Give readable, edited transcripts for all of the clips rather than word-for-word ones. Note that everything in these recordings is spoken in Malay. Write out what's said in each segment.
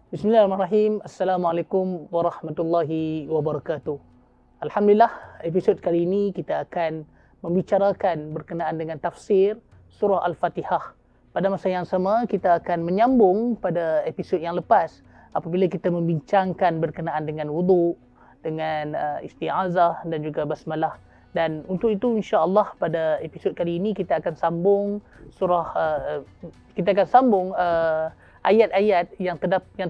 Bismillahirrahmanirrahim. Assalamualaikum warahmatullahi wabarakatuh. Alhamdulillah, episod kali ini kita akan membicarakan berkenaan dengan tafsir surah Al-Fatihah. Pada masa yang sama, kita akan menyambung pada episod yang lepas apabila kita membincangkan berkenaan dengan wudu, dengan isti'azah dan juga basmalah. Dan untuk itu insya-Allah pada episod kali ini kita akan sambung ayat-ayat yang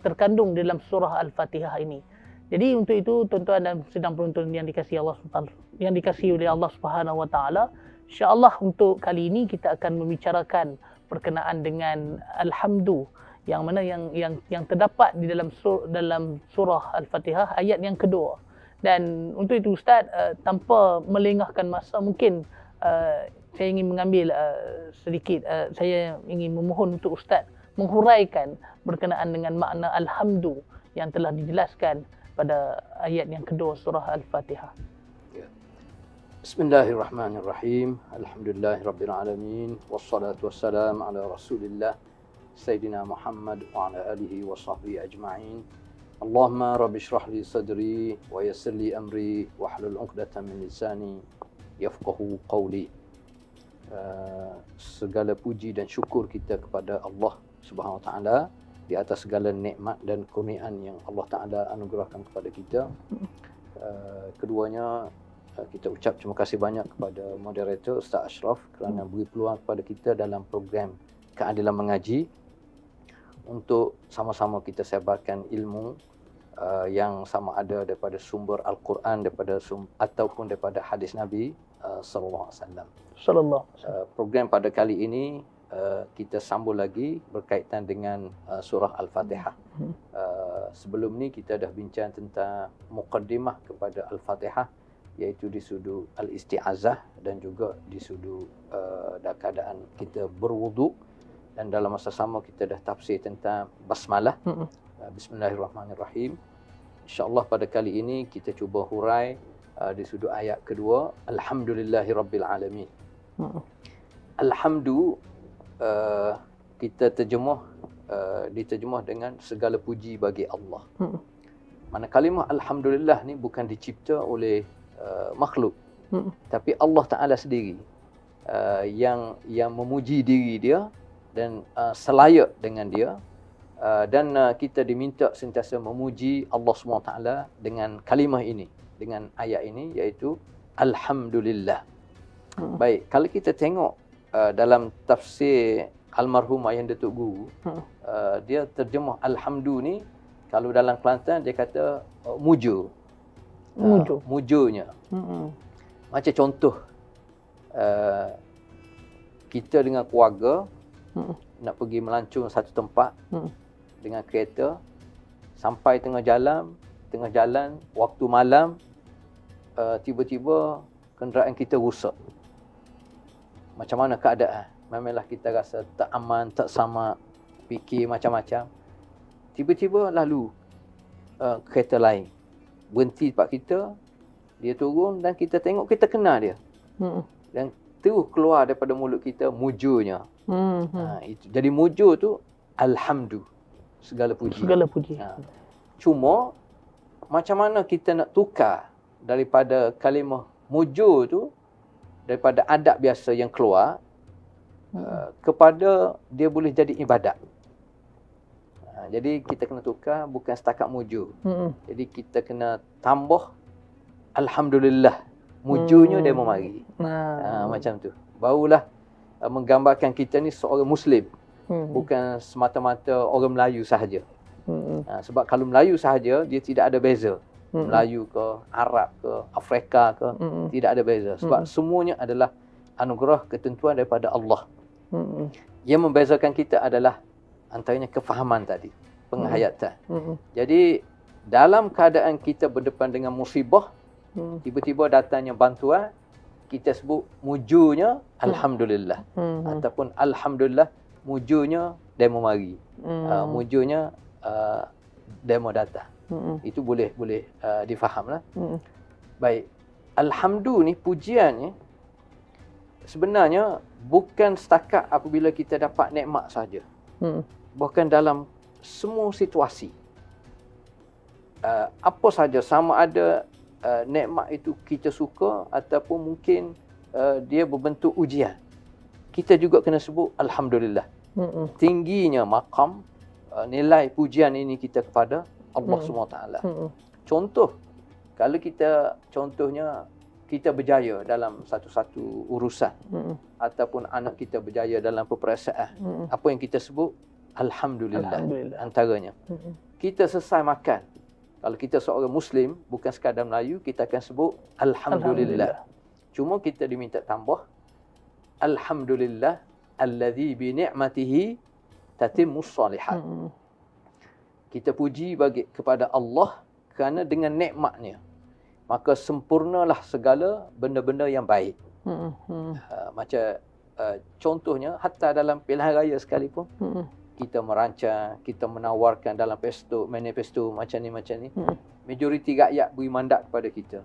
terkandung dalam surah Al-Fatihah ini. Jadi untuk itu tuan-tuan dan sedang penonton yang dikasihi oleh Allah Subhanahu Wa Taala, insya-Allah untuk kali ini kita akan membicarakan berkenaan dengan alhamdu yang mana yang terdapat di dalam surah Al-Fatihah ayat yang kedua. Dan untuk itu Ustaz, tanpa melengahkan masa, mungkin saya ingin mengambil saya ingin memohon untuk Ustaz menghuraikan berkenaan dengan makna alhamdu yang telah dijelaskan pada ayat yang kedua surah Al-Fatihah. Ya. Bismillahirrahmanirrahim. Alhamdulillahirabbil alamin wassalatu wassalamu ala Rasulillah Sayyidina Muhammad wa ala alihi wa sahbihi ajma'in. Allahumma rabbi shrah li sadri wa yassir li amri wahlul 'uqdatam min lisani yafqahu qawli. Segala puji dan syukur kita kepada Allah Subhanahu Wa Taala di atas segala nikmat dan kurniaan yang Allah Taala anugerahkan kepada kita. Keduanya, kita ucap terima kasih banyak kepada moderator Ustaz Ashraf kerana beri peluang kepada kita dalam program Keadilan Mengaji untuk sama-sama kita sebarkan ilmu yang sama ada daripada sumber Al-Quran ataupun daripada hadis Nabi sallallahu alaihi wasallam. Program pada kali ini kita sambung lagi berkaitan dengan surah Al-Fatihah. Sebelum ni kita dah bincang tentang muqaddimah kepada Al-Fatihah, iaitu di sudut al-isti'azah dan juga di sudut dalam keadaan kita berwuduk, dan dalam masa sama kita dah tafsir tentang basmalah. Bismillahirrahmanirrahim. InsyaAllah pada kali ini kita cuba hurai di sudut ayat kedua, Alhamdulillahirabbil alamin. Alhamdu kita diterjemah dengan segala puji bagi Allah. Mana kalimah alhamdulillah ni bukan dicipta oleh makhluk, tapi Allah Taala sendiri yang memuji diri dia dan selayak dengan dia, dan kita diminta sentiasa memuji Allah SWT dengan kalimah ini, dengan ayat ini, iaitu alhamdulillah. Baik, kalau kita tengok dalam tafsir almarhum ayah Datuk Guru, dia terjemah alhamdu ni, kalau dalam Kelantan dia kata mujunya. Macam contoh, kita dengan keluarga nak pergi melancong satu tempat dengan kereta, sampai tengah jalan waktu malam, tiba-tiba kenderaan kita rosak. Macam mana keadaan? Memanglah kita rasa tak aman, tak sama, fikir macam-macam. Tiba-tiba lalu kereta lain berhenti tempat kita, dia turun dan kita tengok, kita kenal dia. Dan terus keluar daripada mulut kita mujunya. Itu. Jadi mujur tu alhamdu, segala puji. Cuma macam mana kita nak tukar daripada kalimah mujur tu, daripada adab biasa yang keluar kepada dia boleh jadi ibadat. Jadi kita kena tukar, bukan setakat mujur. Jadi kita kena tambah alhamdulillah, mujurnya dia memari. Macam tu. Barulah menggambarkan kita ni seorang Muslim, bukan semata-mata orang Melayu sahaja. Sebab kalau Melayu sahaja, dia tidak ada beza. Melayu ke, Arab ke, Afrika ke, tidak ada beza. Sebab semuanya adalah anugerah ketentuan daripada Allah. Yang membezakan kita adalah antaranya kefahaman tadi, penghayatan. Jadi dalam keadaan kita berdepan dengan musibah, tiba-tiba datangnya bantuan, kita sebut mujurnya alhamdulillah, ataupun alhamdulillah mujurnya demo mari, mujurnya demo datang. Itu boleh difahamlah. Baik, alhamdu ni pujiannya sebenarnya bukan setakat apabila kita dapat nikmat saja. Bahkan dalam semua situasi. apa saja, sama ada nikmat itu kita suka ataupun mungkin dia berbentuk ujian, kita juga kena sebut alhamdulillah. Tingginya maqam nilai pujian ini kita kepada Allah SWT. Contoh, kalau contohnya kita berjaya dalam satu-satu urusan ataupun anak kita berjaya dalam peperasaan, apa yang kita sebut alhamdulillah. Antaranya kita selesai makan, kalau kita seorang Muslim, bukan sekadar Melayu, kita akan sebut alhamdulillah. Cuma kita diminta tambah alhamdulillah allazi bi ni'matihi tatimmus shalihat. Kita puji kepada Allah kerana dengan nikmatnya maka sempurnalah segala benda-benda yang baik. Macam contohnya, hatta dalam pilihan raya sekalipun, kita merancang, kita menawarkan dalam manifesto macam ni. Majoriti rakyat beri mandat kepada kita.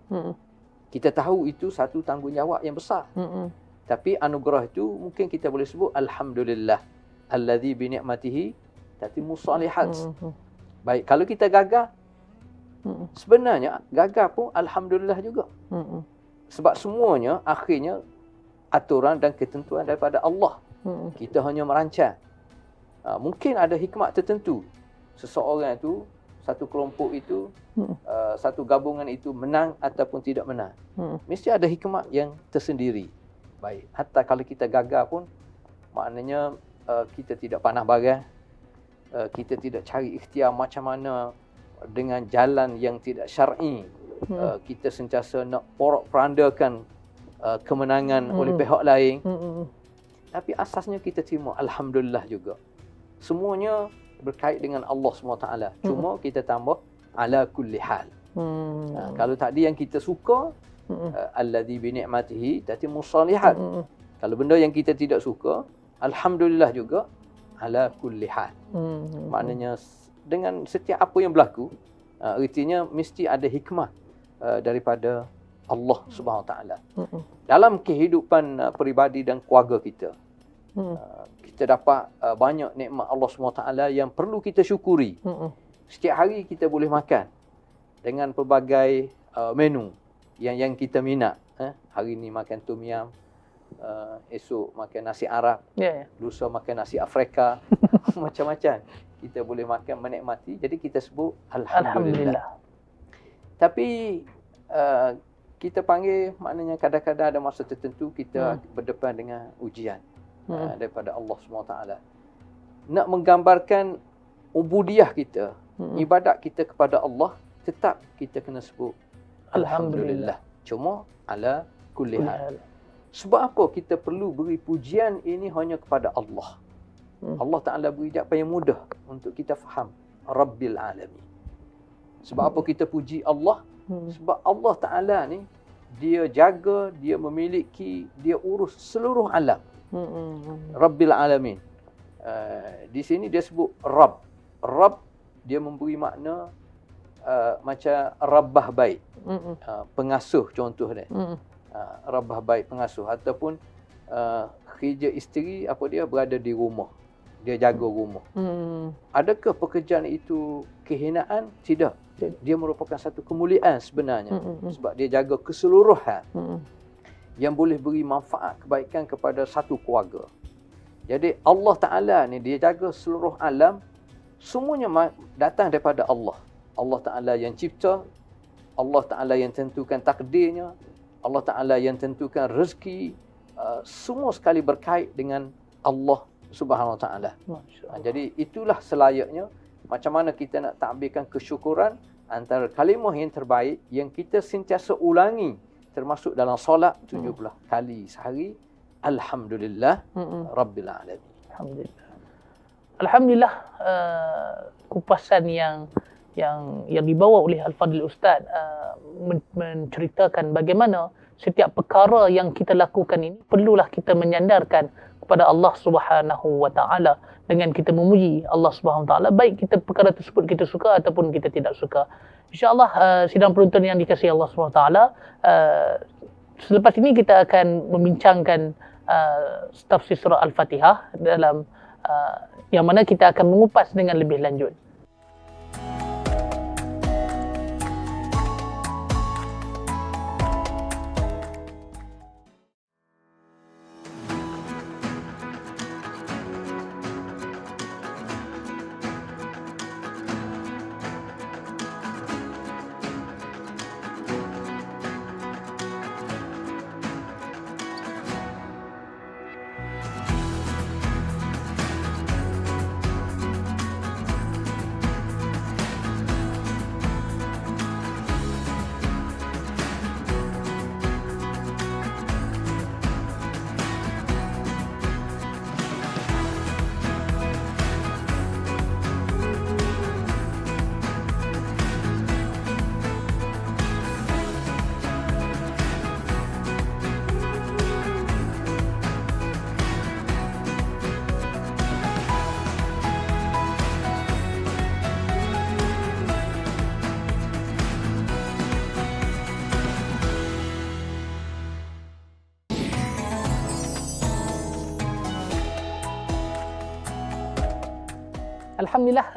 Kita tahu itu satu tanggungjawab yang besar. Tapi anugerah itu mungkin kita boleh sebut alhamdulillah allazi bi ni'matihi tatimmus shalihat. Baik, kalau kita gagal, sebenarnya gagal pun alhamdulillah juga. Sebab semuanya akhirnya aturan dan ketentuan daripada Allah. Kita hanya merancang. Mungkin ada hikmat tertentu. Seseorang itu, satu kelompok itu, satu gabungan itu menang ataupun tidak menang. Mesti ada hikmat yang tersendiri. Baik, hatta kalau kita gagal pun, maknanya kita tidak panah barang. Kita tidak cari ikhtiar macam mana dengan jalan yang tidak syar'i. Kita sentiasa nak porak-perandakan kemenangan oleh pihak lain. Tapi asasnya kita terima alhamdulillah juga. Semuanya berkait dengan Allah SWT. Cuma kita tambah ala kulli hal. Kalau tadi yang kita suka, allazi bi ni'matihi tatimmus shalihat. Kalau benda yang kita tidak suka, alhamdulillah juga ala kulli hal. Maknanya dengan setiap apa yang berlaku, artinya mesti ada hikmah daripada Allah Subhanahu Wa Taala. Dalam kehidupan peribadi dan keluarga kita, kita dapat banyak nikmat Allah Subhanahu Wa Taala yang perlu kita syukuri. Setiap hari kita boleh makan dengan pelbagai menu yang kita minat. Hari ni makan tom yum, esok makan nasi Arab, lusa makan nasi Afrika, macam-macam. Kita boleh makan, menikmati. Jadi kita sebut alhamdulillah. Tapi kita panggil, maknanya kadang-kadang ada masa tertentu kita berdepan dengan ujian daripada Allah SWT. Nak menggambarkan ubudiah kita, ibadat kita kepada Allah, tetap kita kena sebut alhamdulillah. Cuma ala kulli hal. Sebab apa kita perlu beri pujian ini hanya kepada Allah? Allah Ta'ala beri apa yang mudah untuk kita faham. Rabbil Alamin. Sebab apa kita puji Allah? Sebab Allah Ta'ala ni, dia jaga, dia memiliki, dia urus seluruh alam. Rabbil Alamin. Di sini dia sebut Rabb. Rabb, dia memberi makna macam Rabbah baik. Pengasuh contoh dia. Rabbah baik, pengasuh. Ataupun kerja isteri, apa dia berada di rumah. Dia jaga rumah. Adakah pekerjaan itu kehinaan? Tidak. Dia merupakan satu kemuliaan sebenarnya. Sebab dia jaga keseluruhan yang boleh beri manfaat, kebaikan kepada satu keluarga. Jadi Allah Ta'ala ni, dia jaga seluruh alam. Semuanya datang daripada Allah. Allah Ta'ala yang cipta. Allah Ta'ala yang tentukan takdirnya. Allah Ta'ala yang tentukan rezeki. Semua sekali berkait dengan Allah Subhanahu Wa Taala. Jadi itulah selayaknya macam mana kita nak takbirkan kesyukuran antara kalimah yang terbaik yang kita sentiasa ulangi termasuk dalam solat 70 kali sehari. Alhamdulillah Rabbil Alamin. Alhamdulillah. Kupasan yang dibawa oleh Al-Fadhil Ustaz menceritakan bagaimana setiap perkara yang kita lakukan ini perlulah kita menyandarkan kepada Allah Subhanahu Wa Taala dengan kita memuji Allah Subhanahu Wa Taala, baik kita perkara tersebut kita suka ataupun kita tidak suka. Insya-Allah sidang penonton yang dikasihi Allah Subhanahu Wa Taala, selepas ini kita akan membincangkan tafsir surah Al-Fatihah dalam yang mana kita akan mengupas dengan lebih lanjut. Alhamdulillah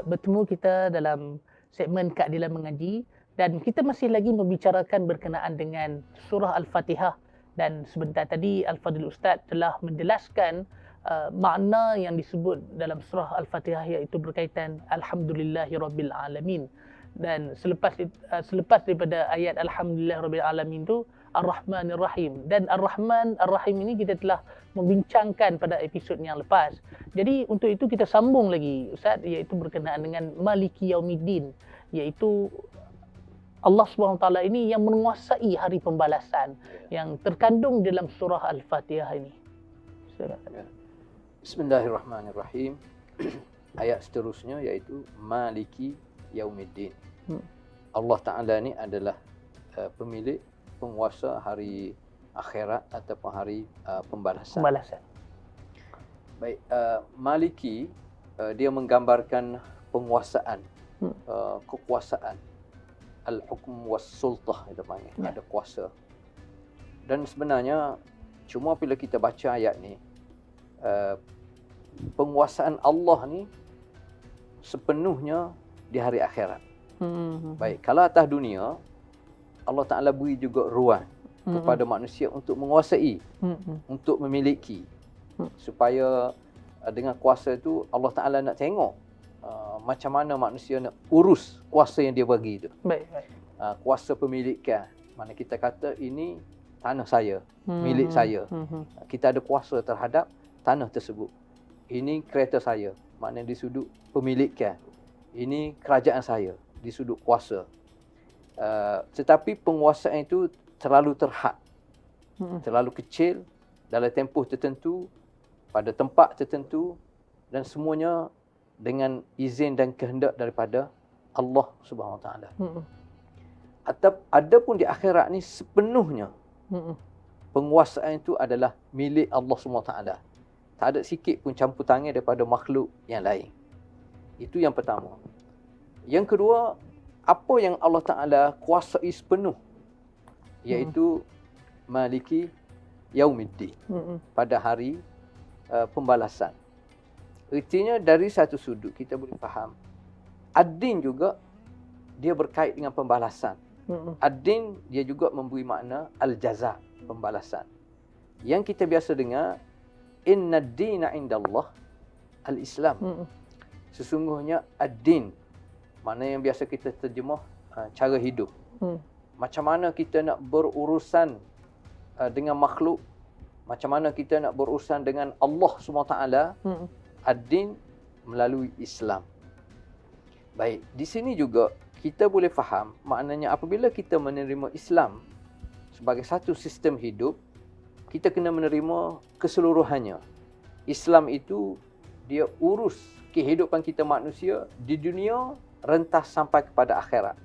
bertemu kita dalam segmen Keadilan Mengaji dan kita masih lagi membicarakan berkenaan dengan surah Al-Fatihah, dan sebentar tadi Al-Fadhil Ustaz telah menjelaskan makna yang disebut dalam surah Al-Fatihah, iaitu berkaitan Alhamdulillahirabbil alamin. Dan selepas daripada ayat Alhamdulillahirabbil alamin tu Ar-Rahmanir Rahim, dan Ar-Rahman Ar-Rahim ini kita telah membincangkan pada episod yang lepas. Jadi untuk itu kita sambung lagi Ustaz, iaitu berkenaan dengan Maliki Yaumiddin, iaitu Allah SWT ini yang menguasai hari pembalasan yang terkandung dalam surah Al-Fatihah ini. Bismillahirrahmanirrahim. Ayat seterusnya iaitu Maliki Yaumiddin. Allah Ta'ala ni adalah pemilik, penguasa hari akhirat ataupun hari pembalasan. Baik, Maliki dia menggambarkan penguasaan, kekuasaan. Al-hukm was-sultah kita panggil, ada kuasa. Dan sebenarnya cuma bila kita baca ayat ni, penguasaan Allah ni sepenuhnya di hari akhirat. Baik, kalau atas dunia Allah Ta'ala beri juga ruang kepada manusia untuk menguasai, untuk memiliki, supaya dengan kuasa itu Allah Ta'ala nak tengok macam mana manusia nak urus kuasa yang dia bagi itu. Baik. Kuasa pemilikan, mana kita kata ini tanah saya, milik saya. Kita ada kuasa terhadap tanah tersebut. Ini kereta saya, maknanya di sudut pemilikan. Ini kerajaan saya, di sudut kuasa. Tetapi penguasaan itu terlalu terhad, terlalu kecil, dalam tempoh tertentu, pada tempat tertentu, dan semuanya dengan izin dan kehendak daripada Allah Subhanahu Wa Taala. Atau adapun di akhirat ni sepenuhnya penguasaan itu adalah milik Allah Subhanahu Wa Taala. Tak ada sikit pun campur tangan daripada makhluk yang lain. Itu yang pertama. Yang kedua, apa yang Allah Ta'ala kuasai sepenuh, iaitu Maliki Yaumiddin, pada hari pembalasan. Artinya dari satu sudut kita boleh faham, ad-din juga dia berkait dengan pembalasan. Ad-din dia juga memberi makna al-jaza, pembalasan. Yang kita biasa dengar, inna ad-dina indallah al-Islam. Sesungguhnya ad-din, makna yang biasa kita terjemah cara hidup. Macam mana kita nak berurusan dengan makhluk, macam mana kita nak berurusan dengan Allah SWT, ad-din melalui Islam. Baik, di sini juga kita boleh faham maknanya apabila kita menerima Islam sebagai satu sistem hidup, kita kena menerima keseluruhannya. Islam itu dia urus kehidupan kita manusia di dunia rentas sampai kepada akhirat.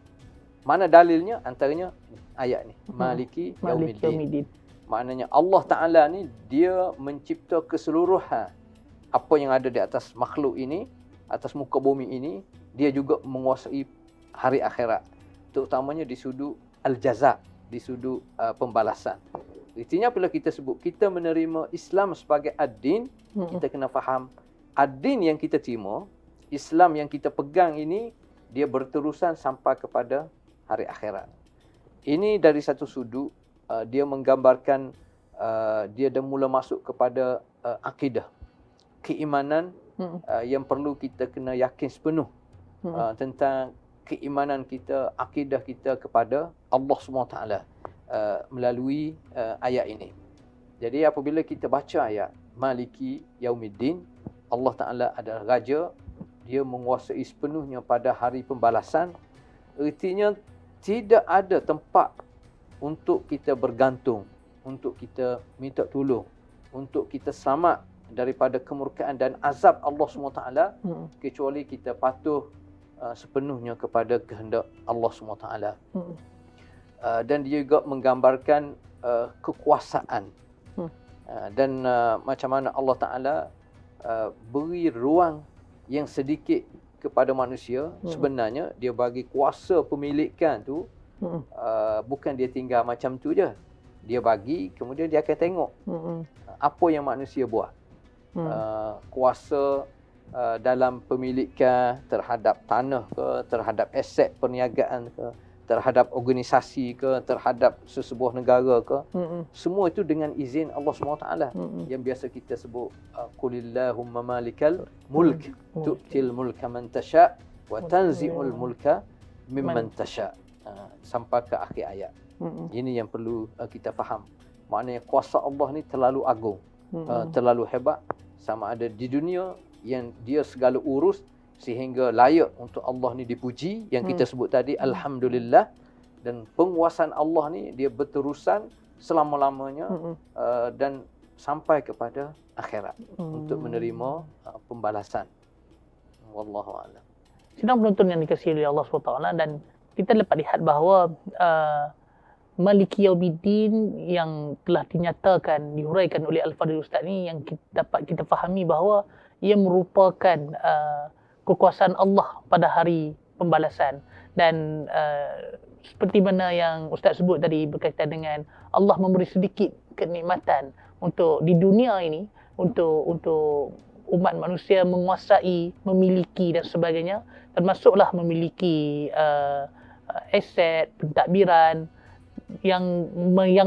Mana dalilnya? Antaranya ayat ni, Maliki Yaumiddin. Maknanya Allah Ta'ala ni dia mencipta keseluruhan apa yang ada di atas makhluk ini, atas muka bumi ini. Dia juga menguasai hari akhirat, terutamanya di sudut al-jaza, di sudut pembalasan. Artinya bila kita sebut kita menerima Islam sebagai ad-din, kita kena faham ad-din yang kita terima, Islam yang kita pegang ini, dia berterusan sampai kepada hari akhirat. Ini dari satu sudut dia menggambarkan dia dah mula masuk kepada akidah, keimanan yang perlu kita kena yakin sepenuh tentang keimanan kita, akidah kita kepada Allah SWT melalui ayat ini. Jadi apabila kita baca ayat Maliki Yaumiddin, Allah Ta'ala adalah Raja, dia menguasai sepenuhnya pada hari pembalasan. Artinya tidak ada tempat untuk kita bergantung, untuk kita minta tolong, untuk kita selamat daripada kemurkaan dan azab Allah SWT, kecuali kita patuh sepenuhnya kepada kehendak Allah SWT. Dan dia juga menggambarkan kekuasaan. Dan macam mana Allah Ta'ala beri ruang yang sedikit kepada manusia. Sebenarnya dia bagi kuasa pemilikan tu, bukan dia tinggal macam tu je. Dia bagi, kemudian dia akan tengok apa yang manusia buat. Kuasa dalam pemilikan terhadap tanah ke, terhadap aset perniagaan ke, terhadap organisasi ke, terhadap sesebuah negara ke, semua itu dengan izin Allah SWT yang biasa kita sebut qulillahumma malikal mulk tu'til mulka man tasha' wa tanzi'ul mulka mimman tasha', sampai ke akhir ayat. Ini yang perlu kita faham. Maknanya kuasa Allah ni terlalu agung, terlalu hebat, sama ada di dunia yang dia segala urus sehingga layak untuk Allah ni dipuji, yang kita sebut tadi alhamdulillah, dan penguasaan Allah ni dia berterusan selama-lamanya dan sampai kepada akhirat untuk menerima pembalasan. Wallahu a'lam. Sidang penonton yang dikasihi oleh Allah SWT, dan kita dapat lihat bahawa Maliki Yaumiddin yang telah dinyatakan, dihuraikan oleh Al-Fadhil Ustaz ni, yang dapat kita fahami bahawa ia merupakan kekuasaan Allah pada hari pembalasan. Dan seperti mana yang Ustaz sebut tadi berkaitan dengan Allah memberi sedikit kenikmatan untuk di dunia ini, untuk umat manusia menguasai, memiliki dan sebagainya, termasuklah memiliki aset, pentadbiran yang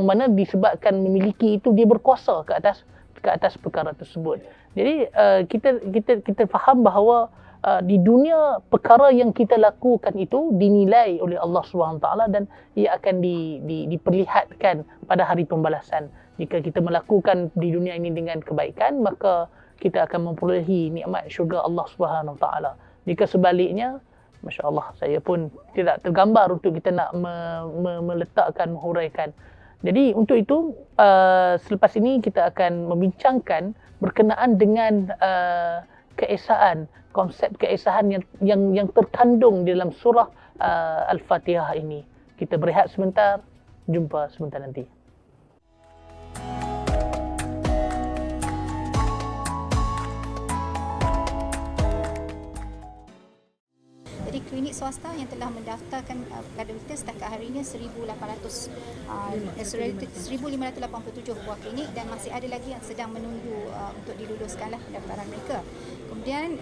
mana disebabkan memiliki itu dia berkuasa ke atas perkara tersebut. Jadi kita faham bahawa di dunia perkara yang kita lakukan itu dinilai oleh Allah SWT dan ia akan diperlihatkan pada hari pembalasan. Jika kita melakukan di dunia ini dengan kebaikan, maka kita akan memperolehi nikmat syurga Allah SWT. Jika sebaliknya, Masya Allah, saya pun tidak tergambar untuk kita nak meletakkan, menghuraikan. Jadi untuk itu, selepas ini kita akan membincangkan berkenaan dengan keesaan, konsep keesaan yang terkandung di dalam surah Al-Fatihah ini. Kita berehat sebentar, jumpa sebentar nanti. Klinik swasta yang telah mendaftarkan pada kita setakat hari ini 1,587 buah klinik, dan masih ada lagi yang sedang menunggu untuk diluluskanlah pendaftaran mereka. Kemudian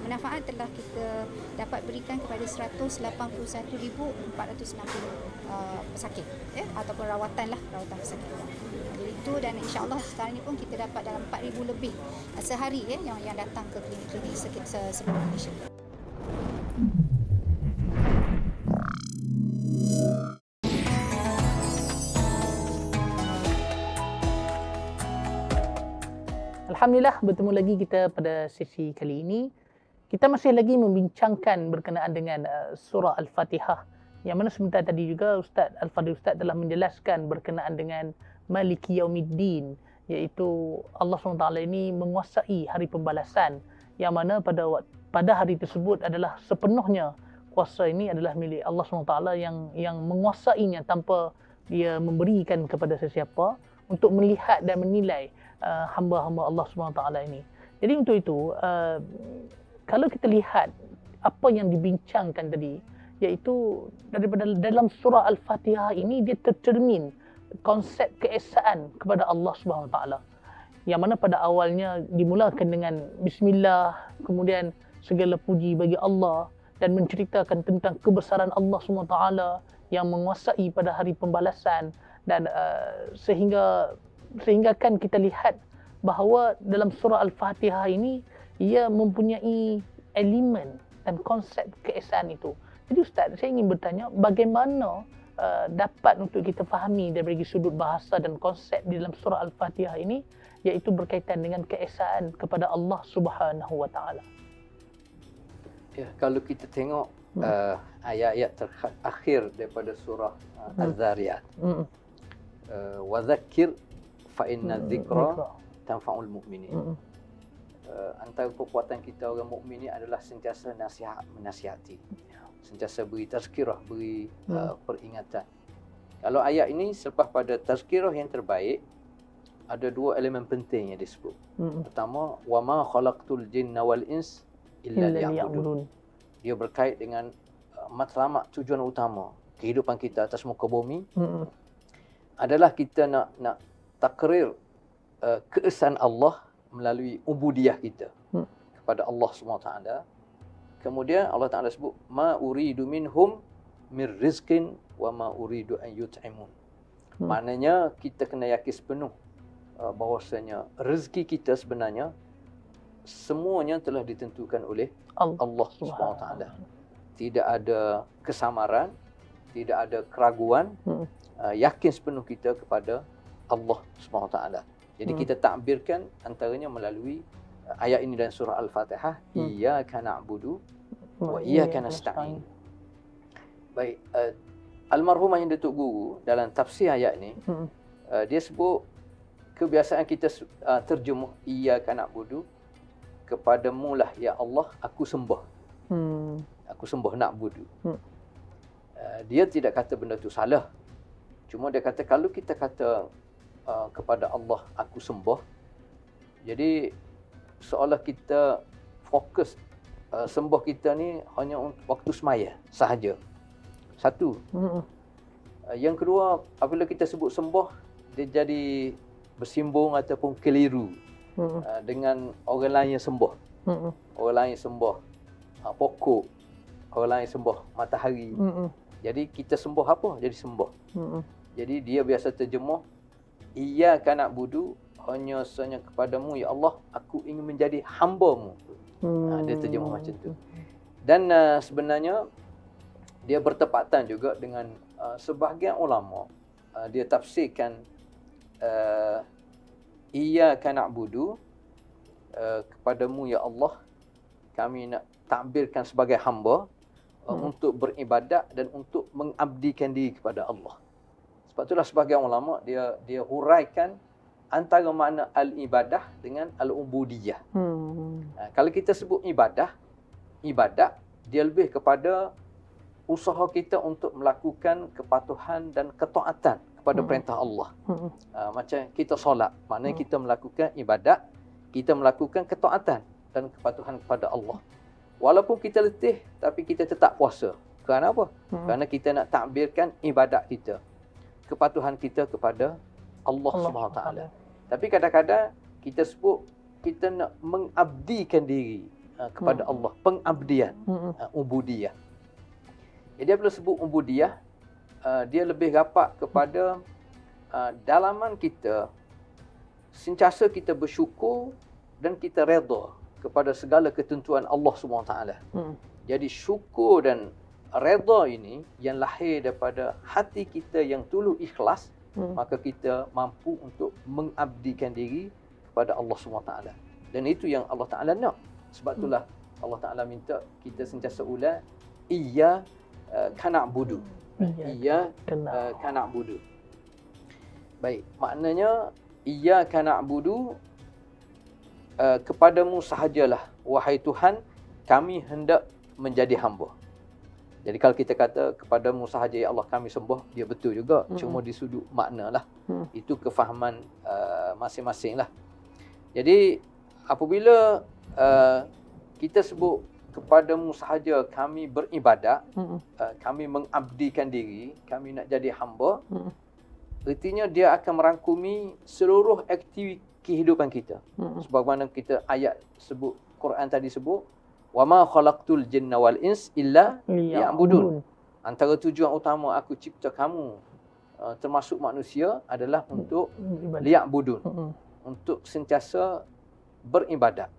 manfaat telah kita dapat berikan kepada 181,460 pesakit, ataupun rawatan pesakit. Jadi itu, dan insya-Allah sekarang ini pun kita dapat dalam 4,000 lebih sehari yang datang ke klinik-klinik seluruh Malaysia. Alhamdulillah, bertemu lagi kita pada sesi kali ini. Kita masih lagi membincangkan berkenaan dengan surah Al-Fatihah, yang mana sebentar tadi juga Ustaz Al-Fadhil Ustaz telah menjelaskan berkenaan dengan Maliki Yaumiddin, iaitu Allah SWT ini menguasai hari pembalasan, yang mana pada hari tersebut adalah sepenuhnya kuasa ini adalah milik Allah SWT yang menguasainya tanpa dia memberikan kepada sesiapa untuk melihat dan menilai hamba-hamba Allah SWT ini. Jadi untuk itu, kalau kita lihat apa yang dibincangkan tadi, iaitu daripada dalam surah Al-Fatihah ini, dia tercermin konsep keesaan kepada Allah SWT, yang mana pada awalnya dimulakan dengan Bismillah, kemudian segala puji bagi Allah, dan menceritakan tentang kebesaran Allah SWT yang menguasai pada hari pembalasan, dan sehingga kan kita lihat bahawa dalam surah Al-Fatihah ini ia mempunyai elemen dan konsep keesaan itu. Jadi Ustaz, saya ingin bertanya, bagaimana dapat untuk kita fahami dari sudut bahasa dan konsep di dalam surah Al-Fatihah ini, iaitu berkaitan dengan keesaan kepada Allah Subhanahu wa taala. Ya, kalau kita tengok ayat-ayat terakhir daripada surah Az-Zariyat, wa dzakkir fa inna dzikra tanfa'ul mu'minin. Antara kekuatan kita orang mukmin ni adalah sentiasa menasihati, sentiasa beri tazkirah, beri peringatan. Kalau ayat ini selepas pada tazkirah yang terbaik, ada dua elemen penting yang disebut. Pertama, wa ma khalaqtul jinna wal ins illa liya'budun. Dia berkait dengan matlamat, tujuan utama kehidupan kita atas muka bumi adalah kita nak takrir keesaan Allah melalui ubudiyah kita kepada Allah SWT. Kemudian Allah Ta'ala sebut, ma uridu minhum mir rizqin wa ma uridu an yut'imun. Maknanya kita kena yakin sepenuh bahawasanya rezeki kita sebenarnya semuanya telah ditentukan oleh Allah SWT. Tidak ada kesamaran, tidak ada keraguan, yakin sepenuh kita kepada Allah SWT. Jadi kita takbirkan antaranya melalui ayat ini dalam surah Al-Fatihah, iyyaka na'budu wa iyyaka nasta'in. Baik, almarhumah yang Datuk Guru dalam tafsir ayat ni, dia sebut kebiasaan kita terjemuh iyyaka na'budu, kepadamu lah ya Allah aku sembah. Aku sembah na'budu. Dia tidak kata benda tu salah. Cuma dia kata kalau kita kata kepada Allah aku sembah, jadi seolah kita fokus sembah kita ni hanya untuk waktu semaya sahaja. Satu. Yang kedua, apabila kita sebut sembah, dia jadi bersimbung ataupun keliru dengan orang lain yang sembah. Orang lain sembah pokok, orang lain sembah matahari. Jadi kita sembah apa? Jadi sembah. Jadi dia biasa terjemuh iyyaka na'budu, hanya kepadamu ya Allah aku ingin menjadi hamba-Mu. Dia terjemuh macam tu. Dan sebenarnya dia bertepatan juga dengan sebahagian ulama, dia tafsirkan iyyaka na'budu, kepadamu ya Allah kami nak takbirkan sebagai hamba untuk beribadat dan untuk mengabdikan diri kepada Allah. Sebab itulah sebahagian ulama dia huraikan antara makna al-ibadah dengan al-ubudiyah. Kalau kita sebut ibadat dia lebih kepada usaha kita untuk melakukan kepatuhan dan ketaatan kepada perintah Allah. Macam kita solat, maknanya kita melakukan ibadat, kita melakukan ketaatan dan kepatuhan kepada Allah. Walaupun kita letih, tapi kita tetap puasa. Kerana apa? Kerana kita nak takbirkan ibadat kita, kepatuhan kita kepada Allah SWT. Tapi kadang-kadang kita sebut kita nak mengabdikan diri kepada Allah, pengabdian, ubudiyah. Jadi apabila sebut ubudiyah, dia lebih rapat kepada dalaman kita sentiasa kita bersyukur dan kita redha kepada segala ketentuan Allah SWT. Jadi syukur dan redha ini yang lahir daripada hati kita yang tulus ikhlas, maka kita mampu untuk mengabdikan diri kepada Allah SWT. Dan itu yang Allah Ta'ala nak. Sebab itulah Allah Ta'ala minta kita sentiasa ulang iyyaka na'budu. Iyyaka na'budu. Baik, maknanya iyyaka na'budu, kepadamu sahajalah wahai Tuhan kami hendak menjadi hamba. Jadi kalau kita kata kepadamu sahaja ya Allah kami sembah, dia betul juga. Cuma di sudut makna lah. Itu kefahaman masing-masing lah. Jadi apabila kita sebut kepadamu sahaja kami beribadat, kami mengabdikan diri, kami nak jadi hamba, artinya dia akan merangkumi seluruh aktiviti kehidupan kita. Sebagaimana kita ayat sebut, Quran tadi sebut, wa ma khalaqtul jinna wal ins illa liya'budun. Antara tujuan utama aku cipta kamu termasuk manusia adalah untuk liya'budun, untuk sentiasa beribadat,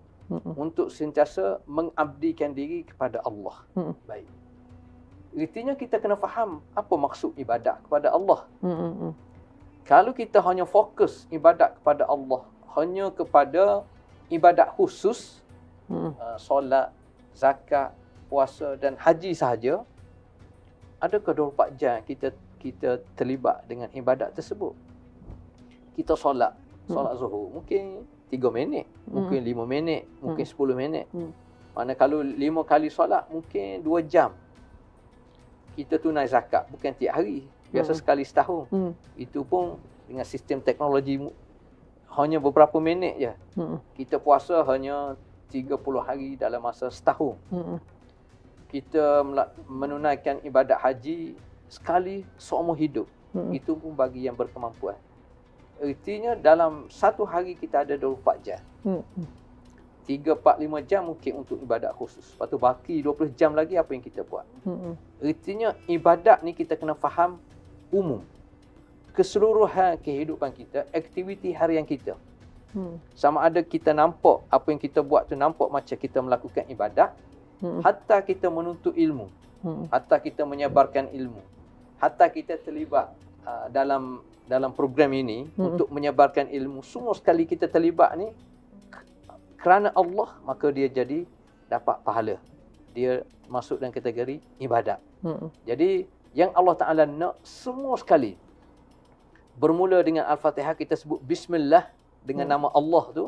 untuk sentiasa mengabdikan diri kepada Allah. Baik. Artinya kita kena faham apa maksud ibadat kepada Allah. Kalau kita hanya fokus ibadat kepada Allah, hanya kepada ibadat khusus, solat, zakat, puasa dan haji sahaja, adakah 24 jam kita terlibat dengan ibadat tersebut? Kita solat zuhur mungkin 3 minit, mungkin 5 minit, mungkin 10 minit. Mana kalau 5 kali solat mungkin 2 jam. Kita tunai zakat bukan tiap hari, biasa sekali setahun. Itu pun dengan sistem teknologi hanya beberapa minit je. Kita puasa hanya 30 hari dalam masa setahun. Kita menunaikan ibadat haji sekali seumur hidup. Itu pun bagi yang berkemampuan. Artinya dalam satu hari kita ada 24 jam. 3, 4, 5 jam mungkin untuk ibadat khusus. Lepas tu baki 20 jam lagi apa yang kita buat. Artinya ibadat ni kita kena faham umum. Keseluruhan kehidupan kita, aktiviti harian kita. Sama ada kita nampak apa yang kita buat tu nampak macam kita melakukan ibadat, hatta kita menuntut ilmu, hatta kita menyebarkan ilmu, hatta kita terlibat dalam program ini untuk menyebarkan ilmu. Semua sekali kita terlibat ni kerana Allah, maka dia jadi dapat pahala. Dia masuk dalam kategori ibadat. Jadi yang Allah Ta'ala nak semua sekali. Bermula dengan Al-Fatihah, kita sebut Bismillah dengan nama Allah tu.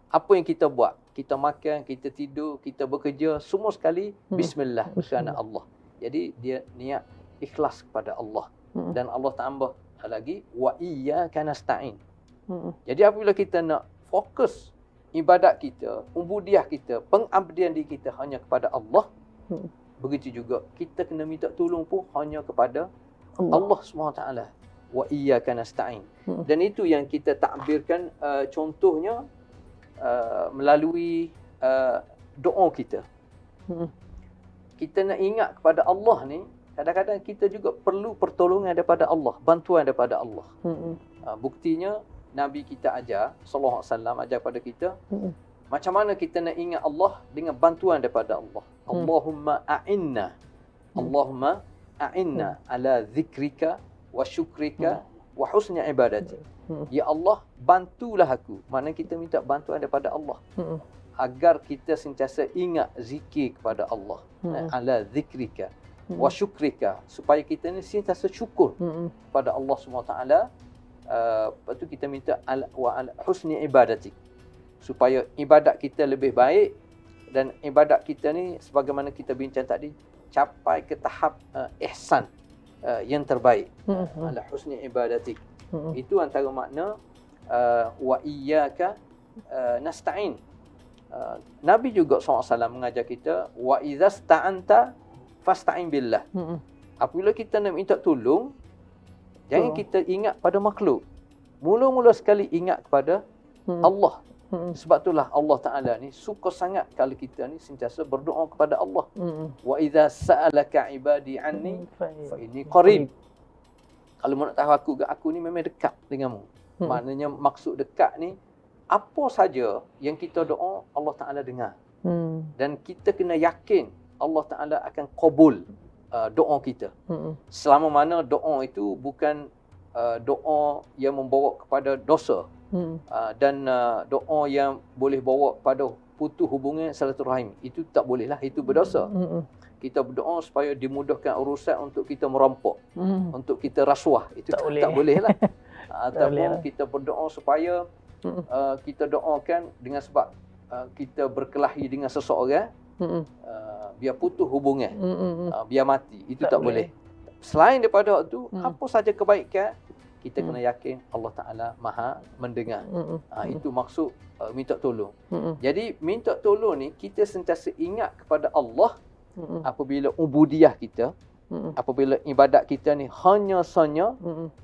Apa yang kita buat, kita makan, kita tidur, kita bekerja, semua sekali Bismillah kerana Allah. Jadi dia niat ikhlas kepada Allah. Dan Allah tambah lagi wa iyyaka nasta'in. Jadi apabila kita nak fokus ibadat kita, ubudiah kita, pengabdian diri kita hanya kepada Allah, begitu juga kita kena minta tolong pun hanya kepada Allah SWT. Wa iyyaka nasta'in. Dan itu yang kita takbirkan contohnya melalui doa kita. Kita nak ingat kepada Allah ni, kadang-kadang kita juga perlu pertolongan daripada Allah, bantuan daripada Allah. Buktinya Nabi kita ajar, sallallahu alaihi wasallam ajar pada kita, macam mana kita nak ingat Allah dengan bantuan daripada Allah. Allahumma a'inna. Allahumma a'inna ala zikrika wa syukrika wa husni ibadati. Ya Allah, bantulah aku. Maknanya kita minta bantuan daripada Allah. Agar kita sentiasa ingat zikir kepada Allah. Ala zikrika wa syukrika, supaya kita ni sentiasa syukur kepada Allah SWT. Lepas tu kita minta wa ala husni ibadatik, supaya ibadat kita lebih baik, dan ibadat kita ni sebagaimana kita bincang tadi, capai ke tahap ihsan yang terbaik. Ala husni ibadatik. Itu antara makna wa iyyaka nasta'in. Nabi juga SAW mengajar kita wa idza sta'anta fasta'in billah. Apabila kita nak minta tolong, jangan kita ingat pada makhluk. Mula-mula sekali ingat kepada Allah. Sebab itulah Allah Ta'ala ni suka sangat kalau kita ni sentiasa berdoa kepada Allah. Wa idza sa'alaka ibadi anni fa inni qarib. Kalau mau nak tahu aku ni memang dekat denganmu. Maknanya maksud dekat ni, apa saja yang kita doa Allah Ta'ala dengar. Dan kita kena yakin Allah Ta'ala akan kabul doa kita. Selama mana doa itu bukan doa yang membawa kepada dosa, dan doa yang boleh bawa kepada putus hubungan silaturahim, itu tak boleh lah, itu berdosa. Kita berdoa supaya dimudahkan urusan untuk kita merampok, untuk kita rasuah, itu tak boleh lah. Ataupun kita berdoa supaya kita doakan dengan sebab kita berkelahi dengan seseorang, biar putus hubungan, biar mati, itu tak boleh. Selain daripada itu, apa saja kebaikan, kita kena yakin Allah Ta'ala maha mendengar. Itu maksud minta tolong. Jadi minta tolong ni, kita sentiasa ingat kepada Allah apabila ubudiah kita, apabila ibadat kita ni hanya sahaja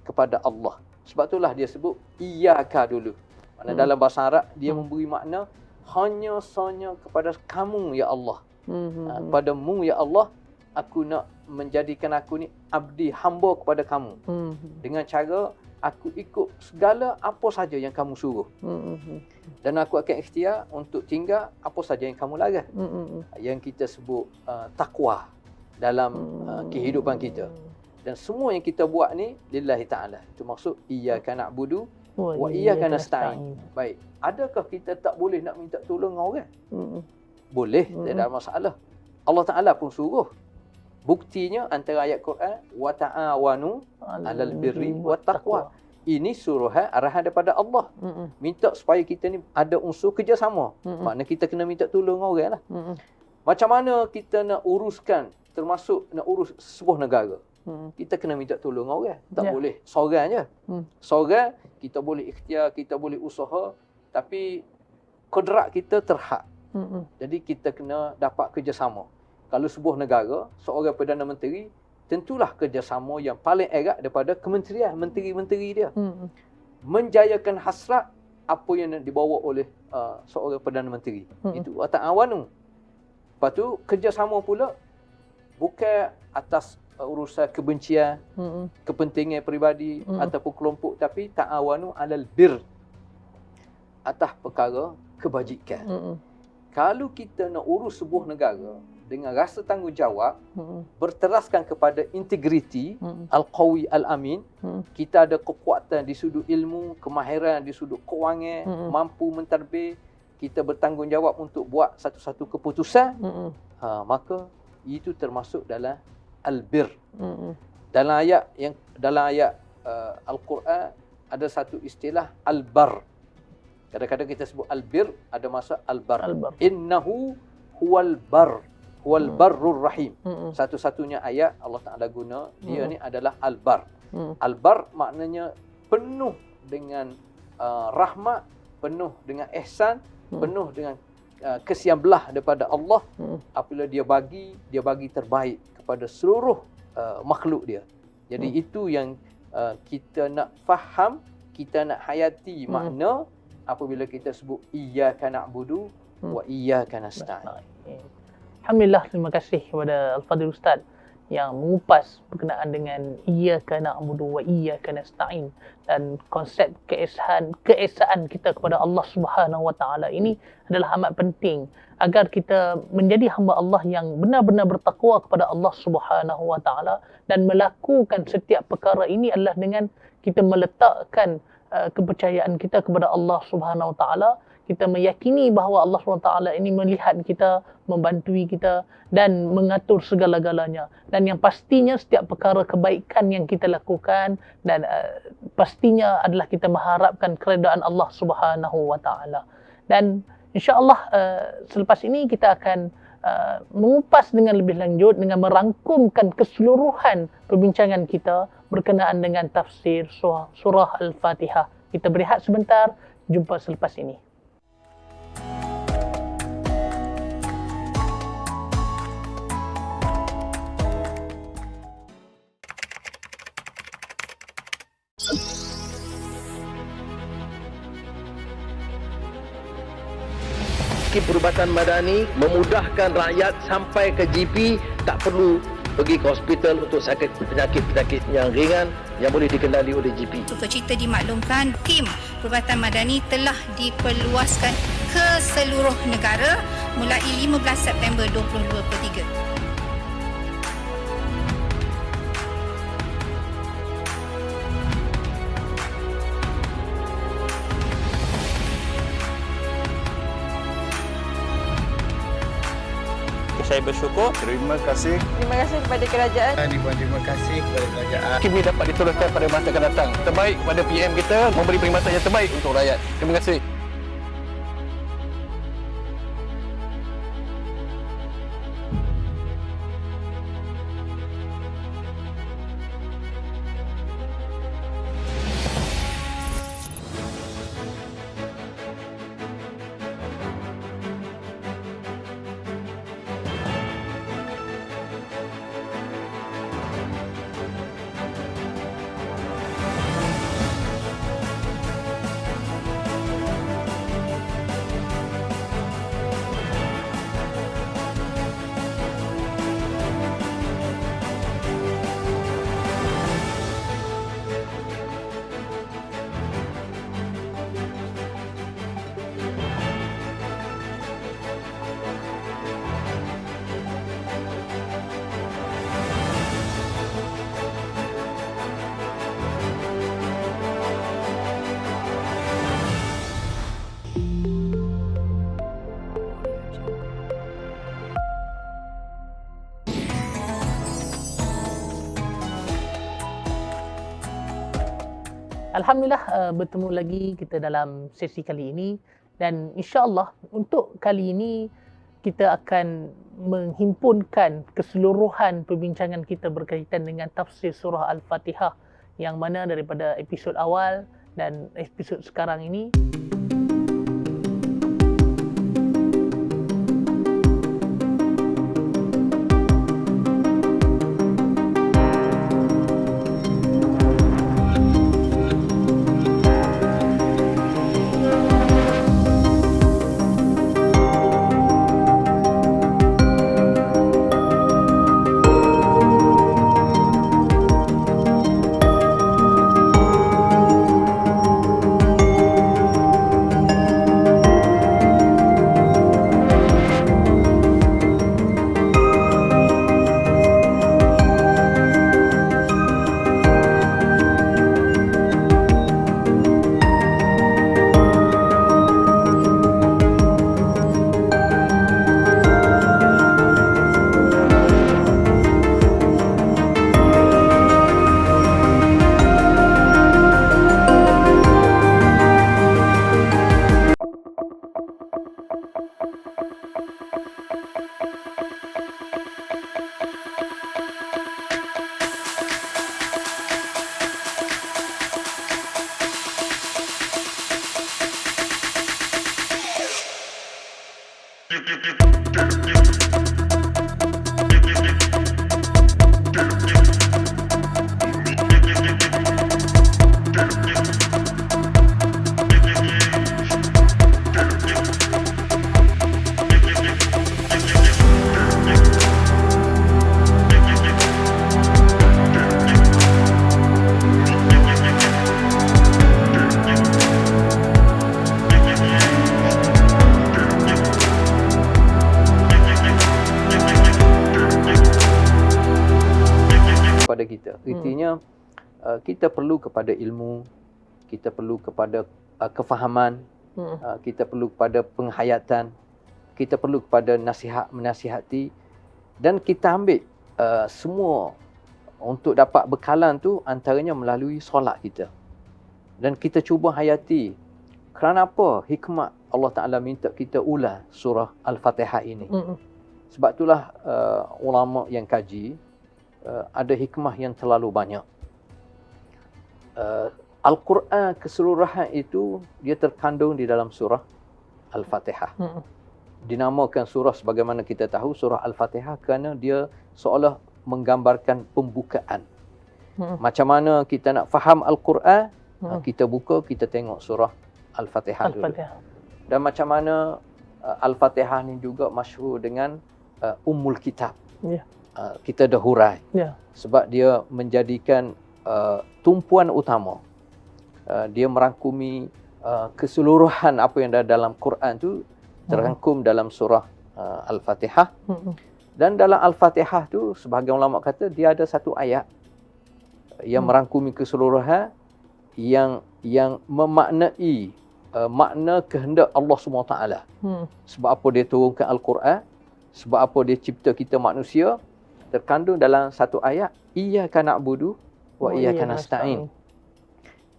kepada Allah. Sebab itulah dia sebut iyyaka dulu. Maksudnya dalam bahasa Arab dia memberi makna hanya sahaja kepada kamu ya Allah. Padamu ya Allah aku nak menjadikan aku ni abdi hamba kepada kamu. Dengan cara aku ikut segala apa saja yang kamu suruh. Dan aku akan ikhtiar untuk tinggal apa saja yang kamu larang. Yang kita sebut takwa dalam kehidupan kita. Dan semua yang kita buat ni lillahi ta'ala. Itu maksud iyyaka na'budu wa iyyaka nasta'in. Baik, adakah kita tak boleh nak minta tolong orang? Boleh, tak ada masalah. Allah Ta'ala pun suruh. Buktinya antara ayat Quran wa ta'awanu 'alal birri wat taqwa. Ini suruhan arahan daripada Allah. Minta supaya kita ni ada unsur kerjasama. Maknanya kita kena minta tolong orang lah. Macam mana kita nak uruskan, termasuk nak urus sebuah negara. Kita kena minta tolong orang. Tak boleh seorang je. Seorang kita boleh ikhtiar, kita boleh usaha, tapi kodrat kita terhad. Jadi kita kena dapat kerjasama. Kalau sebuah negara, seorang Perdana Menteri, tentulah kerjasama yang paling erat daripada kementerian, menteri-menteri dia. Menjayakan hasrat apa yang dibawa oleh seorang Perdana Menteri. Itu ta'awanu. Lepas tu kerjasama pula bukan atas urusan kebencian, kepentingan peribadi ataupun kelompok, tapi ta'awanu alal bir, atas perkara kebajikan. Kalau kita nak urus sebuah negara dengan rasa tanggungjawab, berteraskan kepada integriti, al-qawi al-amin, kita ada kekuatan di sudut ilmu, kemahiran di sudut kewangan, mampu mentadbir, kita bertanggungjawab untuk buat satu-satu keputusan, maka itu termasuk dalam al-bir. Dalam ayat Al-Quran ada satu istilah al-bar. Kadang-kadang kita sebut al-bir, ada masa al-bar. Innahu huwal bar, huwal barrur rahim. Satu-satunya ayat Allah Ta'ala guna, dia ni adalah al-bar. Al-bar maknanya penuh dengan rahmat, penuh dengan ihsan, penuh dengan kesian belah daripada Allah. Apabila dia bagi terbaik kepada seluruh makhluk dia. Jadi itu yang kita nak faham, kita nak hayati makna apabila kita sebut iyyaka na'budu wa iyyaka nasta'in. Alhamdulillah, terima kasih kepada Al-Fadhil Ustaz yang mengupas berkenaan dengan iyyaka na'budu wa iyyaka nasta'in, dan konsep keesaan kita kepada Allah Subhanahu wa taala ini adalah amat penting agar kita menjadi hamba Allah yang benar-benar bertakwa kepada Allah Subhanahu wa taala, dan melakukan setiap perkara ini adalah dengan kita meletakkan kepercayaan kita kepada Allah Subhanahu wa taala. Kita meyakini bahawa Allah Subhanahu wa taala ini melihat kita, membantui kita dan mengatur segala-galanya, dan yang pastinya setiap perkara kebaikan yang kita lakukan dan pastinya adalah kita mengharapkan keredaan Allah Subhanahu wa taala. Dan insya-Allah selepas ini kita akan mengupas dengan lebih lanjut dengan merangkumkan keseluruhan perbincangan kita berkenaan dengan tafsir surah Al-Fatihah. Kita berehat sebentar, jumpa selepas ini. Perubatan Madani memudahkan rakyat sampai ke GP, tak perlu pergi ke hospital untuk sakit penyakit-penyakit yang ringan yang boleh dikendali oleh GP. Sukacita dimaklumkan, tim Perubatan Madani telah diperluaskan ke seluruh negara mulai 15 September 2023. Saya bersyukur. Terima kasih. Terima kasih kepada kerajaan. Terima kasih kepada kerajaan. Kami dapat diteruskan pada masa akan datang. Terbaik kepada PM kita, memberi perkhidmatan yang terbaik untuk rakyat. Terima kasih. Alhamdulillah, bertemu lagi kita dalam sesi kali ini, dan insya-Allah untuk kali ini kita akan menghimpunkan keseluruhan perbincangan kita berkaitan dengan tafsir surah Al-Fatihah, yang mana daripada episod awal dan episod sekarang ini kepada kita. Artinya kita perlu kepada ilmu, kita perlu kepada kefahaman, kita perlu kepada penghayatan, kita perlu kepada nasihat menasihati, dan kita ambil semua untuk dapat bekalan tu antaranya melalui solat kita. Dan kita cuba hayati kerana apa hikmat Allah Ta'ala minta kita ulang surah Al-Fatihah ini. Sebab itulah ulama yang kaji ada hikmah yang terlalu banyak. Al-Quran keseluruhan itu dia terkandung di dalam surah Al-Fatihah. Dinamakan surah sebagaimana kita tahu surah Al-Fatihah kerana dia seolah menggambarkan pembukaan. Macam mana kita nak faham Al-Quran, kita buka, kita tengok surah Al-Fatihah dulu. Dan macam mana Al-Fatihah ni juga masyhur dengan Ummul Kitab. Kita dah hurai. Sebab dia menjadikan tumpuan utama. Dia merangkumi keseluruhan apa yang ada dalam Quran tu terangkum dalam surah Al-Fatihah. Dan dalam Al-Fatihah tu sebahagian ulama kata dia ada satu ayat yang merangkumi keseluruhan yang memaknai makna kehendak Allah SWT. Sebab apa dia turunkan Al-Quran, sebab apa dia cipta kita manusia, terkandung dalam satu ayat, iyyaka na'budu wa iyyaka nasta'in.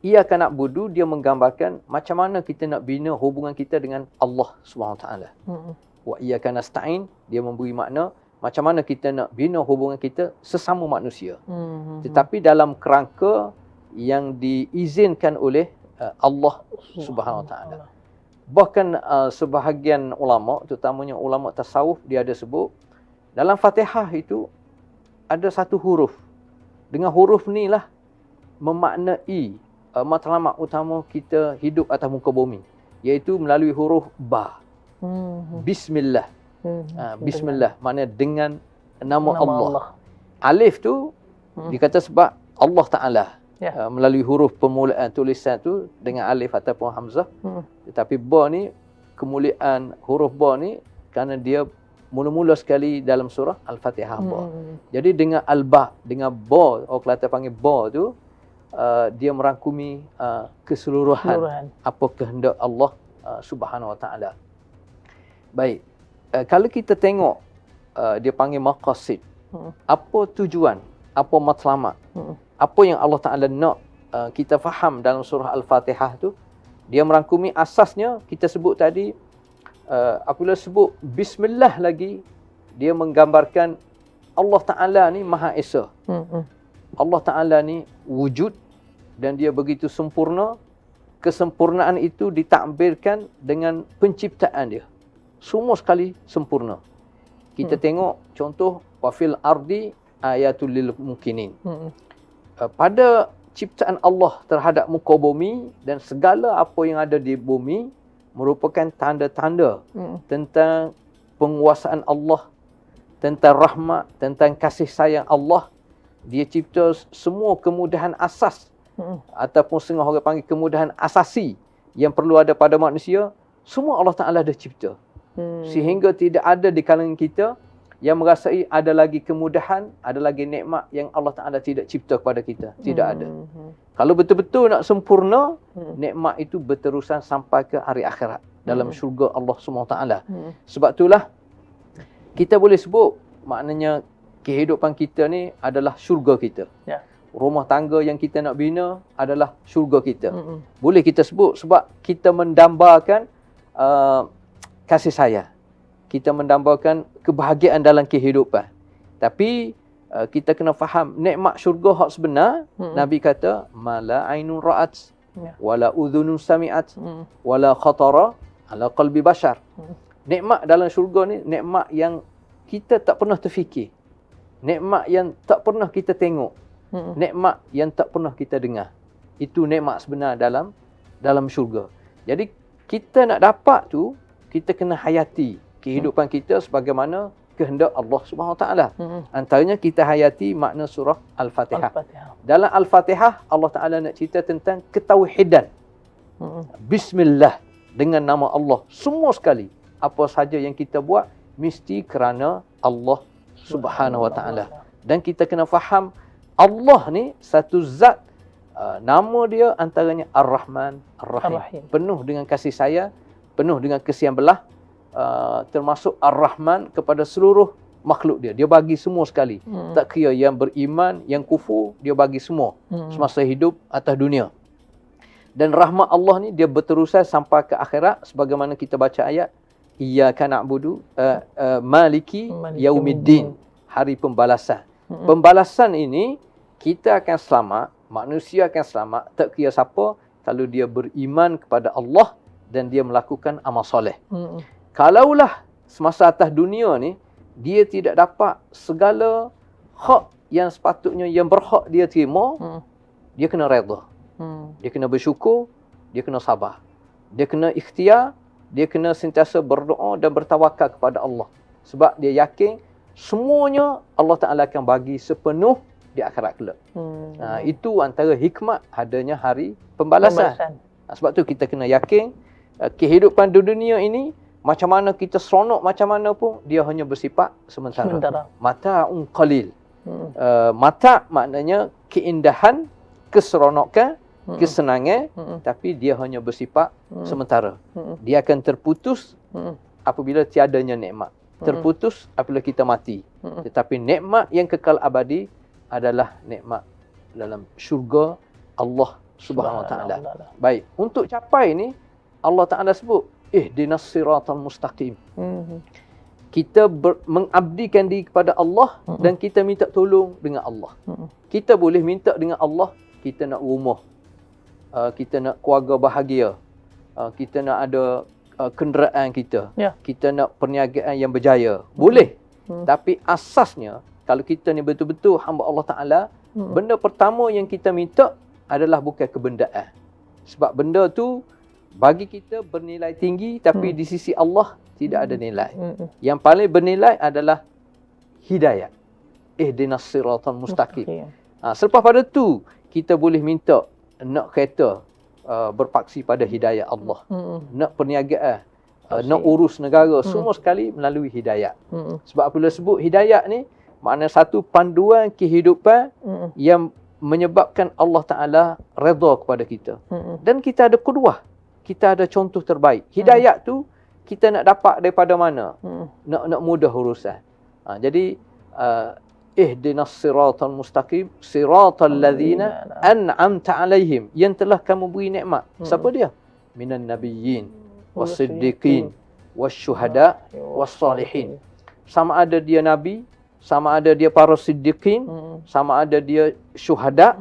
Iyyaka na'budu dia menggambarkan macam mana kita nak bina hubungan kita dengan Allah SWT. Wa iyyaka nasta'in dia memberi makna macam mana kita nak bina hubungan kita sesama manusia. Tetapi dalam kerangka yang diizinkan oleh Allah Subhanahu Wa Taala. Bahkan sebahagian ulama, terutamanya ulama tasawuf, dia ada sebut dalam Fatihah itu ada satu huruf. Dengan huruf ni lah memaknai matlamat utama kita hidup atas muka bumi, iaitu melalui huruf ba. Bismillah. Bismillah maknanya dengan nama Allah. Alif tu dikata sebab Allah Taala. Melalui huruf permulaan tulisan tu dengan alif ataupun hamzah. Tetapi ba ni, kemuliaan huruf ba ni kerana dia mula-mula sekali dalam surah Al-Fatihah ba. Jadi dengan al-ba, dengan ba, orang Kelantan panggil ba tu, dia merangkumi keseluruhan apa kehendak Allah Subhanahu Wa Taala. Baik, kalau kita tengok dia panggil maqasid. Apa tujuan, apa matlamat, apa yang Allah Ta'ala nak kita faham dalam surah Al-Fatihah tu, dia merangkumi asasnya kita sebut tadi. Apabila sebut Bismillah lagi, dia menggambarkan Allah Ta'ala ni Maha Esa. Allah Ta'ala ni wujud dan dia begitu sempurna. Kesempurnaan itu ditakbirkan dengan penciptaan dia. Semua sekali sempurna. Kita tengok contoh wafil ardi ayatul lil mukminin. Pada ciptaan Allah terhadap muka bumi dan segala apa yang ada di bumi merupakan tanda-tanda tentang penguasaan Allah, tentang rahmat, tentang kasih sayang Allah. Dia cipta semua kemudahan asas ataupun setengah orang panggil kemudahan asasi yang perlu ada pada manusia, semua Allah Ta'ala dah cipta. Sehingga tidak ada di kalangan kita yang merasai ada lagi kemudahan, ada lagi nikmat yang Allah Ta'ala tidak cipta kepada kita. Tidak ada. Kalau betul-betul nak sempurna, nikmat itu berterusan sampai ke hari akhirat dalam syurga Allah SWT. Sebab itulah kita boleh sebut maknanya kehidupan kita ni adalah syurga kita. Rumah tangga yang kita nak bina adalah syurga kita. Boleh kita sebut sebab kita mendambakan kasih sayang. Kita mendambakan kebahagiaan dalam kehidupan. Tapi kita kena faham nikmat syurga hak sebenar. Nabi kata mala ainun ra'at wala udhunun sami'at wala khatara ala qalbi bashar. Nikmat dalam syurga ni nikmat yang kita tak pernah terfikir. Nikmat yang tak pernah kita tengok. Nikmat yang tak pernah kita dengar. Itu nikmat sebenar dalam syurga. Jadi kita nak dapat tu, kita kena hayati kehidupan kita sebagaimana kehendak Allah Subhanahu Wa Taala. Antaranya kita hayati makna surah Al-Fatihah. Dalam Al-Fatihah Allah Taala nak cerita tentang ketauhidan. Bismillah, dengan nama Allah. Semua sekali apa saja yang kita buat mesti kerana Allah Subhanahu Wa Taala. Dan kita kena faham Allah ni satu zat, nama dia antaranya Ar-Rahman, Ar-Rahim. Penuh dengan kasih sayang, penuh dengan kesian belah, termasuk Ar-Rahman kepada seluruh makhluk dia. Dia bagi semua sekali. Tak kira yang beriman, yang kufur, dia bagi semua semasa hidup atas dunia. Dan rahmat Allah ni dia berterusan sampai ke akhirat sebagaimana kita baca ayat Iyyaka na'budu maliki yaumiddin, hari pembalasan. Pembalasan ini kita akan selamat, manusia akan selamat tak kira siapa kalau dia beriman kepada Allah dan dia melakukan amal soleh. Kalaulah semasa atas dunia ni dia tidak dapat segala hak yang sepatutnya yang berhak dia terima, dia kena redha. Dia kena bersyukur, dia kena sabar. Dia kena ikhtiar, dia kena sentiasa berdoa dan bertawakal kepada Allah. Sebab dia yakin semuanya Allah Ta'ala akan bagi sepenuh di akhirat kelak. Itu antara hikmat adanya hari pembalasan. Sebab tu kita kena yakin kehidupan di dunia ini macam mana kita seronok macam mana pun dia hanya bersifat sementara. Mata'un qalil. Mata' maknanya keindahan, keseronokan, kesenangan, tapi dia hanya bersifat sementara. Dia akan terputus apabila tiadanya nikmat. Terputus apabila kita mati. Tetapi nikmat yang kekal abadi adalah nikmat dalam syurga Allah Subhanahu Wa Taala. Baik, untuk capai ni Allah Taala sebut ihdinas siratal mustaqim. Kita mengabdikan diri kepada Allah dan kita minta tolong dengan Allah. Kita boleh minta dengan Allah, kita nak rumah, kita nak keluarga bahagia, kita nak ada kenderaan kita, kita nak perniagaan yang berjaya. Boleh. Tapi asasnya, kalau kita ni betul-betul hamba Allah Ta'ala, benda pertama yang kita minta adalah bukan kebendaan. Sebab benda tu bagi kita bernilai tinggi, tapi di sisi Allah tidak ada nilai. Yang paling bernilai adalah hidayah. Ihdinas siratal mustaqim. Selepas pada tu, kita boleh minta nak kereta, berpaksi pada hidayah Allah. Nak perniagaan, nak urus negara, semua sekali melalui hidayah. Sebab apabila sebut hidayah ni, makna satu panduan kehidupan yang menyebabkan Allah Ta'ala redha kepada kita. Dan kita ada qudwah, kita ada contoh terbaik. Hidayah tu kita nak dapat daripada mana? Nak mudah urusan. Jadi ihdinas siratal mustaqim siratal ladzina an'amta alaihim, yang telah kamu beri nikmat. Siapa dia? Minan nabiyyin was-siddiqin wasyuhada was-salihin. Sama ada dia nabi, sama ada dia para siddiqin, sama ada dia syuhada,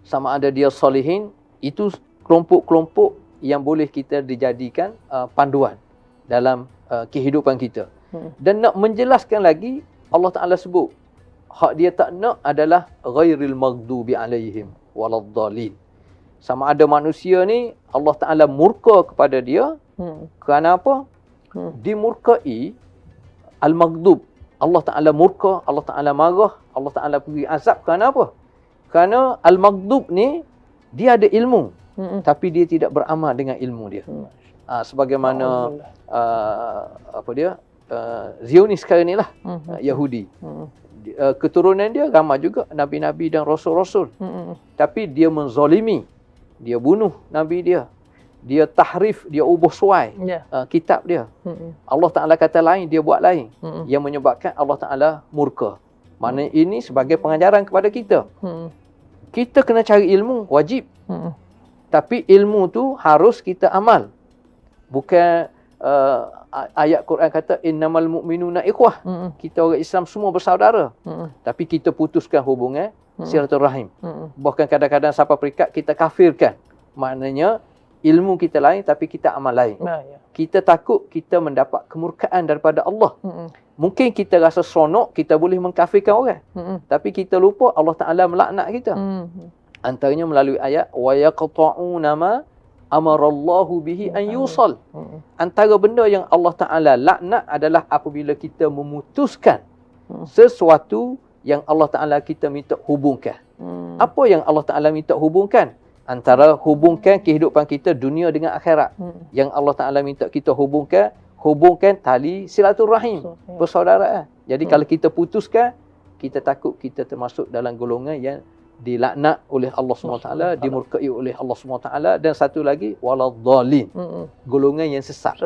sama ada dia salihin. Itu kelompok-kelompok yang boleh kita dijadikan panduan dalam kehidupan kita. Dan nak menjelaskan lagi, Allah Ta'ala sebut hak dia tak nak adalah ghairil maghdubi alaihim waladdallin. Sama ada manusia ni Allah Ta'ala murka kepada dia kerana apa? Dimurkai al-maghdub. Allah Ta'ala murka, Allah Ta'ala marah, Allah Ta'ala beri azab kerana apa? Kerana al-maghdub ni dia ada ilmu, tapi dia tidak beramal dengan ilmu dia. Sebagaimana Zionis sekarang ni lah, Yahudi. Keturunan dia ramai juga nabi-nabi dan rasul-rasul. Tapi dia menzalimi, dia bunuh nabi dia, dia tahrif, dia ubah suai kitab dia. Allah Ta'ala kata lain, dia buat lain, yang menyebabkan Allah Ta'ala murka. Maknanya ini sebagai pengajaran kepada kita. Kita kena cari ilmu, wajib. Tapi ilmu tu harus kita amal. Bukan ayat Quran kata innamal mu'minuna ikhwah. Kita orang Islam semua bersaudara. Tapi kita putuskan hubungan silaturahim. Bahkan kadang-kadang sampai peringkat kita kafirkan. Maknanya ilmu kita lain tapi kita amal lain. kita takut kita mendapat kemurkaan daripada Allah. Mungkin kita rasa seronok, kita boleh mengkafirkan orang. Tapi kita lupa Allah Ta'ala melaknat kita. Antaranya melalui ayat wa yaqta'una ma amarallahu bihi an yusal. Antara benda yang Allah Ta'ala laknat adalah apabila kita memutuskan sesuatu yang Allah Ta'ala kita minta hubungkan. Apa yang Allah Ta'ala minta hubungkan? Antara hubungkan kehidupan kita dunia dengan akhirat. Yang Allah Ta'ala minta kita hubungkan tali silaturahim, persaudaraan. Jadi kalau kita putuskan, kita takut kita termasuk dalam golongan yang dilaknat oleh Allah SWT, dimurkai oleh Allah SWT, dan satu lagi waladhdallin, golongan yang sesat.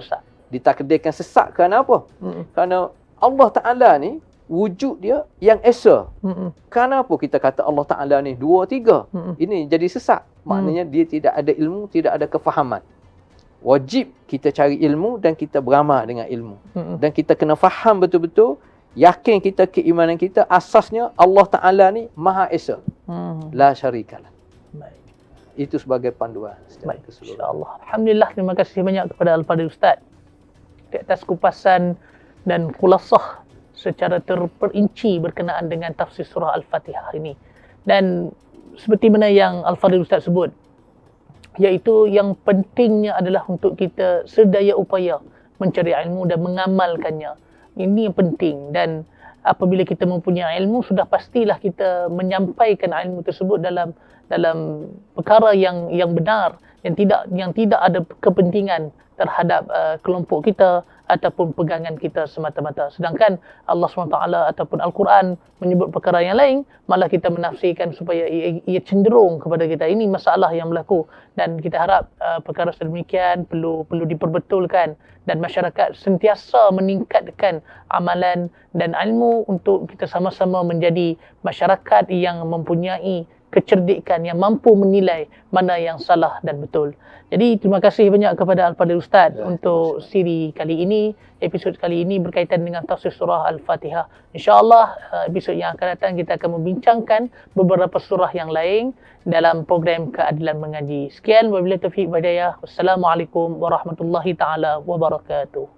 Ditakdirkan sesat kerana apa? Kerana Allah Ta'ala ni wujud dia yang esa. Kenapa kita kata Allah Ta'ala ni 2, 3? Ini jadi sesat. Maknanya dia tidak ada ilmu, tidak ada kefahaman. Wajib kita cari ilmu dan kita beramal dengan ilmu. Dan kita kena faham betul-betul, yakin kita, keimanan kita, asasnya Allah Ta'ala ni Maha Esa. La syarikalah. Itu sebagai panduan secara keseluruhan. InsyaAllah. Alhamdulillah, terima kasih banyak kepada Al-Fadhil Ustaz di atas kupasan dan kulasah secara terperinci berkenaan dengan tafsir surah Al-Fatihah ini. Dan seperti mana yang Al-Fadhil Ustaz sebut, iaitu yang pentingnya adalah untuk kita sedaya upaya mencari ilmu dan mengamalkannya. Ini yang penting, dan apabila kita mempunyai ilmu, sudah pastilah kita menyampaikan ilmu tersebut dalam perkara yang benar, yang tidak ada kepentingan terhadap kelompok kita ataupun pegangan kita semata-mata. Sedangkan Allah SWT ataupun Al-Quran menyebut perkara yang lain, malah kita menafsirkan supaya ia cenderung kepada kita. Ini masalah yang berlaku, dan kita harap perkara sedemikian perlu diperbetulkan, dan masyarakat sentiasa meningkatkan amalan dan ilmu untuk kita sama-sama menjadi masyarakat yang mempunyai kecerdikan, yang mampu menilai mana yang salah dan betul. Jadi terima kasih banyak kepada Al-Fadhil Ustaz untuk siri kali ini, episod kali ini berkaitan dengan tafsir surah Al-Fatihah. InsyaAllah episod yang akan datang kita akan membincangkan beberapa surah yang lain dalam program Keadilan Mengaji. Sekian, wabillahi taufiq wal hidayah. Wassalamualaikum warahmatullahi taala wabarakatuh.